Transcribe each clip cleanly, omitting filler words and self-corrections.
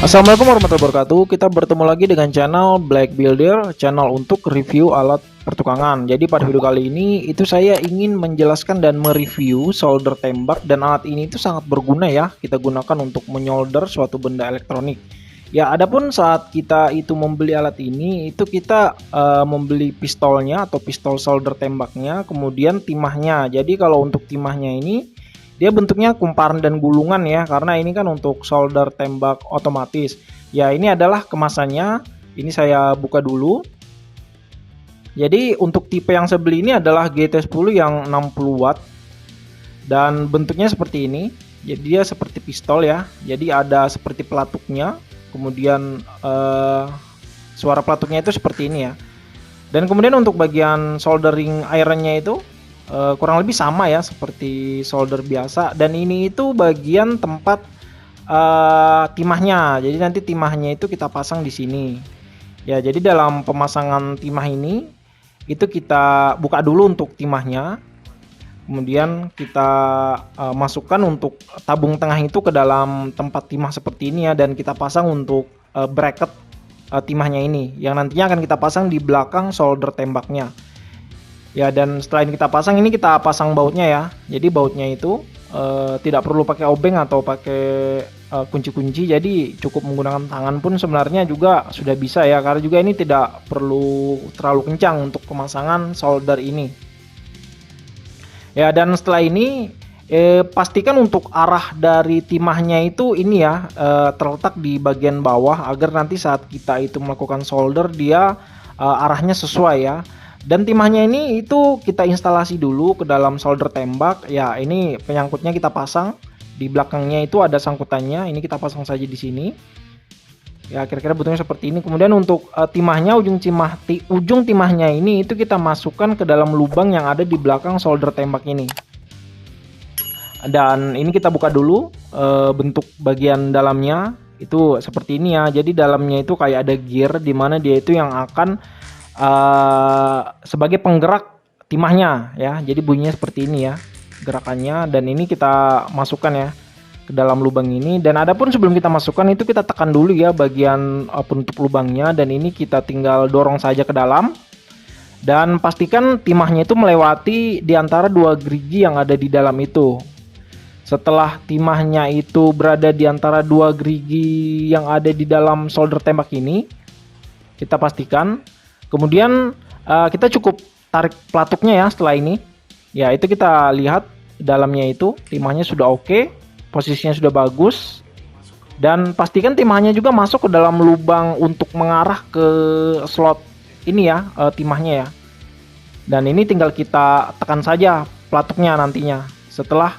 Assalamualaikum warahmatullahi wabarakatuh. Kita bertemu lagi dengan channel Black Builder, channel untuk review alat pertukangan. Jadi pada video kali ini itu saya ingin menjelaskan dan mereview solder tembak, dan alat ini itu sangat berguna ya. Kita gunakan untuk menyolder suatu benda elektronik. Ya, adapun saat kita itu membeli alat ini, itu kita membeli pistolnya atau pistol solder tembaknya, kemudian timahnya. Jadi kalau untuk timahnya ini dia bentuknya kumparan dan gulungan ya, karena ini kan untuk solder tembak otomatis. Ya, ini adalah kemasannya. Ini saya buka dulu. Jadi untuk tipe yang saya beli ini adalah GT10 yang 60 watt. Dan bentuknya seperti ini. Jadi dia seperti pistol ya. Jadi ada seperti pelatuknya. Kemudian suara pelatuknya itu seperti ini ya. Dan kemudian untuk bagian soldering ironnya itu kurang lebih sama ya seperti solder biasa, dan ini itu bagian tempat timahnya. Jadi nanti timahnya itu kita pasang di sini. Ya, jadi dalam pemasangan timah ini itu kita buka dulu untuk timahnya. Kemudian kita masukkan untuk tabung tengah itu ke dalam tempat timah seperti ini ya, dan kita pasang untuk bracket timahnya ini yang nantinya akan kita pasang di belakang solder tembaknya. Ya, dan setelah ini kita pasang, ini kita pasang bautnya ya. Jadi bautnya itu tidak perlu pakai obeng atau pakai kunci-kunci, jadi cukup menggunakan tangan pun sebenarnya juga sudah bisa ya, karena juga ini tidak perlu terlalu kencang untuk pemasangan solder ini. Ya, dan setelah ini pastikan untuk arah dari timahnya itu ini ya terletak di bagian bawah, agar nanti saat kita itu melakukan solder dia arahnya sesuai ya. Dan timahnya ini itu kita instalasi dulu ke dalam solder tembak. Ya, ini penyangkutnya kita pasang. Di belakangnya itu ada sangkutannya. Ini kita pasang saja di sini. Ya, kira-kira bentuknya seperti ini. Kemudian untuk timahnya, ujung timahnya ini itu kita masukkan ke dalam lubang yang ada di belakang solder tembak ini. Dan ini kita buka dulu bentuk bagian dalamnya itu seperti ini ya. Jadi dalamnya itu kayak ada gear, dimana dia itu yang akan sebagai penggerak timahnya ya. Jadi bunyinya seperti ini ya gerakannya, dan ini kita masukkan ya ke dalam lubang ini. Dan adapun sebelum kita masukkan itu kita tekan dulu ya bagian penutup lubangnya, dan ini kita tinggal dorong saja ke dalam, dan pastikan timahnya itu melewati di antara dua gerigi yang ada di dalam itu. Setelah timahnya itu berada di antara dua gerigi yang ada di dalam solder tembak ini, kita pastikan. Kemudian kita cukup tarik pelatuknya ya. Setelah ini ya, itu kita lihat dalamnya itu timahnya sudah oke, posisinya sudah bagus, dan pastikan timahnya juga masuk ke dalam lubang untuk mengarah ke slot ini ya, timahnya ya. Dan ini tinggal kita tekan saja pelatuknya nantinya setelah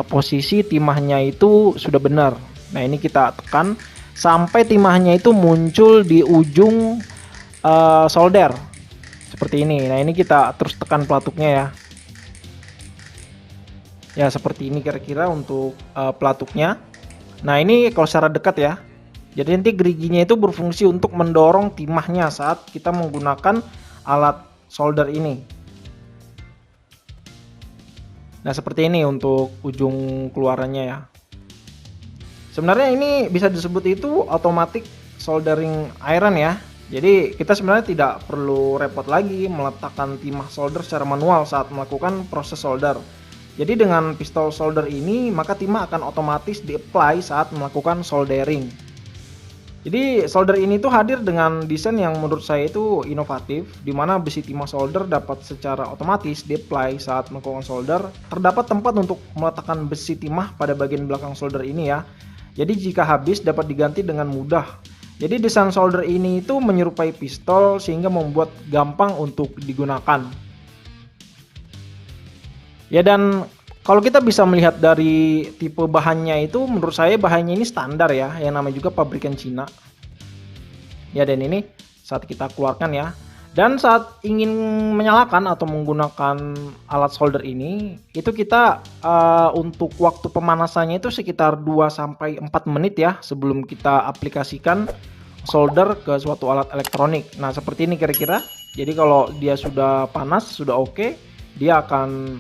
posisi timahnya itu sudah benar. Nah, ini kita tekan sampai timahnya itu muncul di ujung solder seperti ini. Nah, ini kita terus tekan pelatuknya ya. Ya, seperti ini kira-kira untuk pelatuknya. Nah, ini kalau secara dekat ya. Jadi nanti geriginya itu berfungsi untuk mendorong timahnya saat kita menggunakan alat solder ini. Nah, seperti ini untuk ujung keluarannya ya. Sebenarnya ini bisa disebut itu automatic soldering iron ya. Jadi kita sebenarnya tidak perlu repot lagi meletakkan timah solder secara manual saat melakukan proses solder. Jadi dengan pistol solder ini, maka timah akan otomatis di-apply saat melakukan soldering. Jadi solder ini tuh hadir dengan desain yang menurut saya itu inovatif, di mana besi timah solder dapat secara otomatis di-apply saat melakukan solder. Terdapat tempat untuk meletakkan besi timah pada bagian belakang solder ini ya. Jadi jika habis dapat diganti dengan mudah. Jadi desain solder ini itu menyerupai pistol sehingga membuat gampang untuk digunakan. Ya, dan kalau kita bisa melihat dari tipe bahannya itu, menurut saya bahannya ini standar ya, yang namanya juga pabrikan Cina. Ya, dan ini saat kita keluarkan ya. Dan saat ingin menyalakan atau menggunakan alat solder ini, itu kita untuk waktu pemanasannya itu sekitar 2-4 menit ya sebelum kita aplikasikan solder ke suatu alat elektronik. Nah, seperti ini kira-kira. Jadi kalau dia sudah panas, sudah oke, dia akan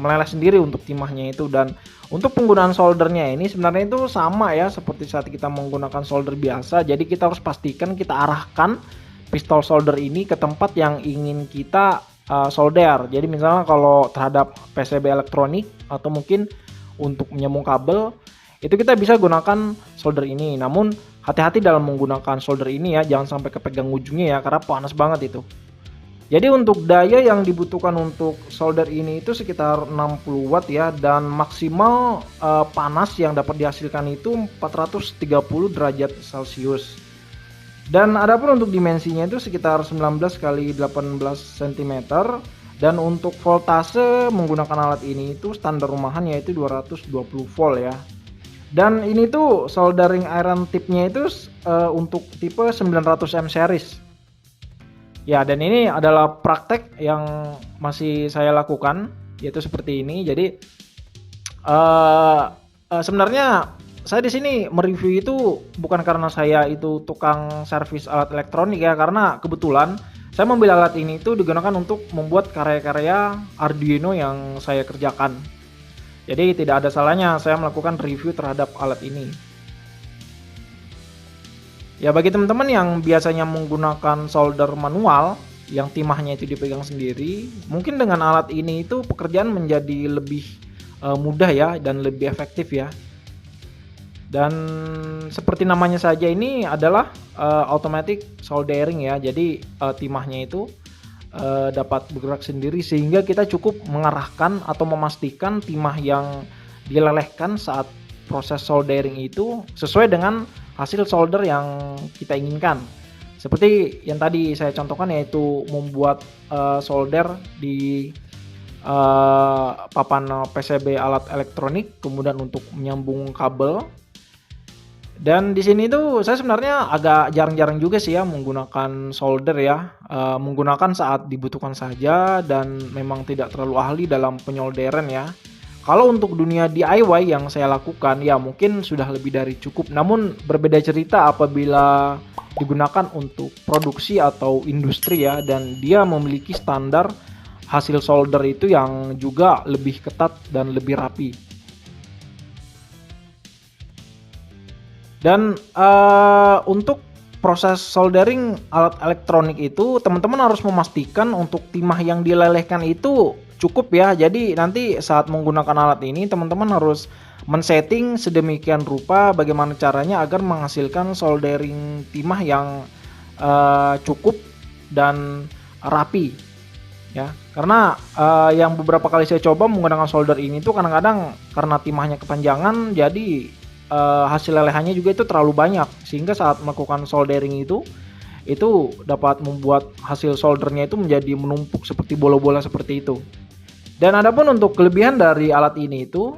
meleleh sendiri untuk timahnya itu. Dan untuk penggunaan soldernya ini sebenarnya itu sama ya seperti saat kita menggunakan solder biasa. Jadi kita harus pastikan kita arahkan pistol solder ini ke tempat yang ingin kita solder. Jadi misalnya kalau terhadap PCB elektronik atau mungkin untuk menyambung kabel, itu kita bisa gunakan solder ini. Namun hati-hati dalam menggunakan solder ini ya, jangan sampai kepegang ujungnya ya, karena panas banget itu. Jadi untuk daya yang dibutuhkan untuk solder ini itu sekitar 60 watt ya, dan maksimal panas yang dapat dihasilkan itu 430 derajat Celcius. Dan adapun untuk dimensinya itu sekitar 19 kali 18 cm, dan untuk voltase menggunakan alat ini itu standar rumahan yaitu 220 volt ya. Dan ini tuh soldering iron tipnya itu untuk tipe 900M series. Ya, dan ini adalah praktek yang masih saya lakukan, yaitu seperti ini. Jadi sebenarnya saya di sini mereview itu bukan karena saya itu tukang servis alat elektronik ya, karena kebetulan saya membeli alat ini itu digunakan untuk membuat karya-karya Arduino yang saya kerjakan. Jadi tidak ada salahnya saya melakukan review terhadap alat ini. Ya, bagi teman-teman yang biasanya menggunakan solder manual yang timahnya itu dipegang sendiri, mungkin dengan alat ini itu pekerjaan menjadi lebih mudah ya dan lebih efektif ya. Dan seperti namanya saja, ini adalah automatic soldering ya. Jadi timahnya itu dapat bergerak sendiri sehingga kita cukup mengarahkan atau memastikan timah yang dilelehkan saat proses soldering itu sesuai dengan hasil solder yang kita inginkan. Seperti yang tadi saya contohkan, yaitu membuat solder di papan PCB alat elektronik, kemudian untuk menyambung kabel. Dan di sini tuh saya sebenarnya agak jarang-jarang juga sih ya menggunakan solder ya, menggunakan saat dibutuhkan saja dan memang tidak terlalu ahli dalam penyolderan ya. Kalau untuk dunia DIY yang saya lakukan ya mungkin sudah lebih dari cukup, namun berbeda cerita apabila digunakan untuk produksi atau industri ya, dan dia memiliki standar hasil solder itu yang juga lebih ketat dan lebih rapi. Dan untuk proses soldering alat elektronik itu teman-teman harus memastikan untuk timah yang dilelehkan itu cukup ya. Jadi nanti saat menggunakan alat ini teman-teman harus men-setting sedemikian rupa bagaimana caranya agar menghasilkan soldering timah yang cukup dan rapi ya. Karena yang beberapa kali saya coba menggunakan solder ini tuh kadang-kadang karena timahnya kepanjangan, jadi hasil lelehannya juga itu terlalu banyak, sehingga saat melakukan soldering itu dapat membuat hasil soldernya itu menjadi menumpuk seperti bola-bola seperti itu. Dan adapun untuk kelebihan dari alat ini itu,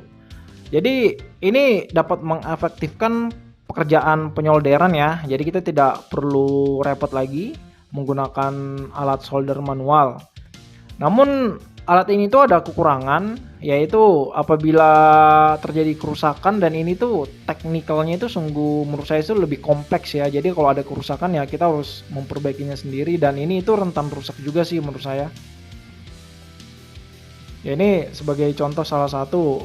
jadi ini dapat mengefektifkan pekerjaan penyolderan ya. Jadi kita tidak perlu repot lagi menggunakan alat solder manual. Namun alat ini tuh ada kekurangan, yaitu apabila terjadi kerusakan, dan ini tuh teknikalnya itu sungguh menurut saya itu lebih kompleks ya. Jadi kalau ada kerusakan ya kita harus memperbaikinya sendiri, dan ini itu rentan rusak juga sih menurut saya. Ya, ini sebagai contoh salah satu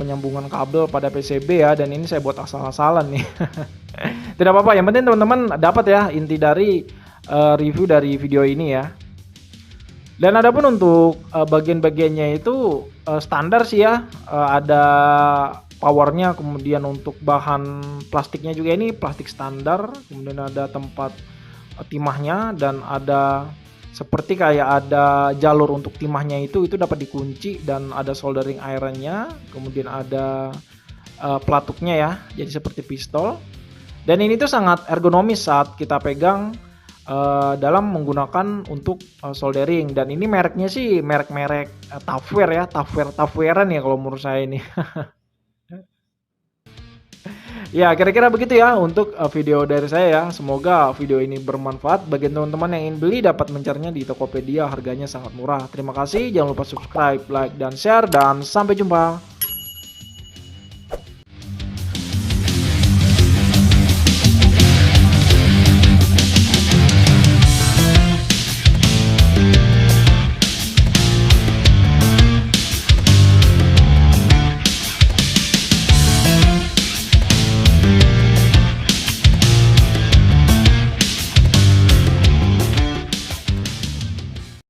penyambungan kabel pada PCB ya, dan ini saya buat asal-asalan nih. Tidak apa-apa, yang penting teman-teman dapat ya inti dari review dari video ini ya. Dan adapun untuk bagian-bagiannya itu standar sih ya, ada powernya, kemudian untuk bahan plastiknya juga ini plastik standar, kemudian ada tempat timahnya, dan ada seperti kayak ada jalur untuk timahnya itu dapat dikunci, dan ada soldering ironnya, kemudian ada pelatuknya ya, jadi seperti pistol. Dan ini tuh sangat ergonomis saat kita pegang dalam menggunakan untuk soldering. Dan ini mereknya sih merek-merek Tupperware ya, Tupperwarean ya kalau menurut saya ini. Ya, kira-kira begitu ya untuk video dari saya ya. Semoga video ini bermanfaat bagi teman-teman yang ingin beli, dapat mencarinya di Tokopedia, harganya sangat murah. Terima kasih, jangan lupa subscribe, like, dan share, dan sampai jumpa.